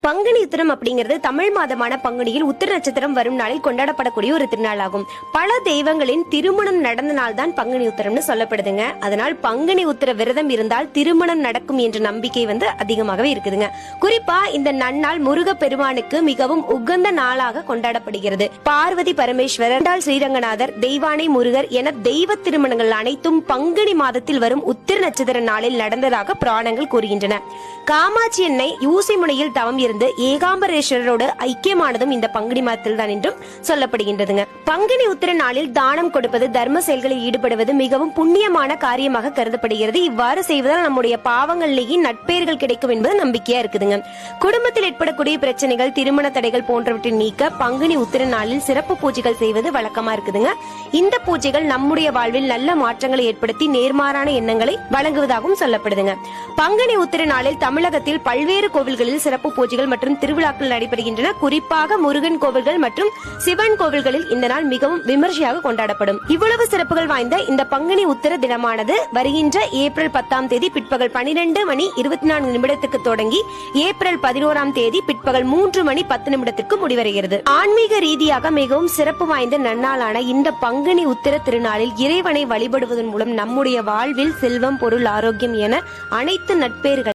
பங்குனி உத்திரம் அப்படிங்கிறது தமிழ் மாதமான பங்குனியில் உத்திர நட்சத்திரம் வரும் நாளில் கொண்டாடப்படக்கூடிய ஒரு திருநாள் ஆகும். பல தெய்வங்களின் திருமணம் நடந்த நாள் தான் பங்குனி உத்திரம்னு சொல்லப்படுதுங்க. அதனால் பங்குனி உத்திர விரதம் இருந்தால் திருமணம் நடக்கும் என்ற நம்பிக்கை அதிகமாகவே இருக்குதுங்க. குறிப்பா இந்த நன்னாள் முருக பெருமானுக்கு மிகவும் உகந்த நாளாக கொண்டாடப்படுகிறது. பார்வதி பரமேஸ்வரர், ஸ்ரீரங்கநாதர், தெய்வானை முருகர் என தெய்வ திருமணங்கள் அனைத்தும் பங்குனி மாதத்தில் வரும் உத்திர நட்சத்திர நாளில் நடந்ததாக புராணங்கள் கூறுகின்றன. காமாட்சி எண்ணெய் யூசி முனையில் தவம் இருந்து ஏகாம்பரேஸ்வரரோடு ஐக்கியமானதும் இந்த பங்குனி மாதத்தில் தான் என்றும் சொல்லப்படுகின்றதுங்க. பங்குனி உத்திர நாளில் தானம் கொடுப்பது, தர்ம செயல்களில் ஈடுபடுவது மிகவும் புண்ணியமான காரியமாக கருதப்படுகிறது. இவ்வாறு செய்வதால் நம்முடைய பாவங்கள் நீங்கி நட்பெயர்கள் கிடைக்கும் என்பது நம்பிக்கையா இருக்குதுங்க. குடும்பத்தில் ஏற்படக்கூடிய பிரச்சனைகள், திருமண தடைகள் போன்றவற்றை நீக்க பங்குனி உத்திர நாளில் சிறப்பு பூஜைகள் செய்வது வழக்கமா இருக்குதுங்க. இந்த பூஜைகள் நம்முடைய வாழ்வில் நல்ல மாற்றங்களை ஏற்படுத்தி நேர்மாறான எண்ணங்களை வழங்குவதாகவும் சொல்லப்படுதுங்க. பங்குனி உத்திர நாளில் தமிழகத்தில் பல்வேறு கோவில்களில் சிறப்பு பூஜைகள் மற்றும் திருவிழாக்கள் நடைபெறுகின்றன. குறிப்பாக முருகன் கோவில்கள் மற்றும் சிவன் கோவில்களில் இந்த நாள் மிகவும் விமர்சையாக கொண்டாடப்படும். இவ்வளவு சிறப்புகள் வாய்ந்த இந்த பங்குனி உத்திர தினமானது வருகின்ற ஏப்ரல் 10ஆம் தேதி பிற்பகல் 12:24 தொடங்கி ஏப்ரல் 11ஆம் தேதி பிற்பகல் 3:10 முடிவடைகிறது. ஆன்மீக ரீதியாக மிகவும் சிறப்பு வாய்ந்த நன்னாளான இந்த பங்குனி உத்திர திருநாளில் இறைவனை வழிபடுவதன் மூலம் நம்முடைய வாழ்வில் செல்வம், பொருள், ஆரோக்கியம் என அனைத்து நட்பெயர்கள்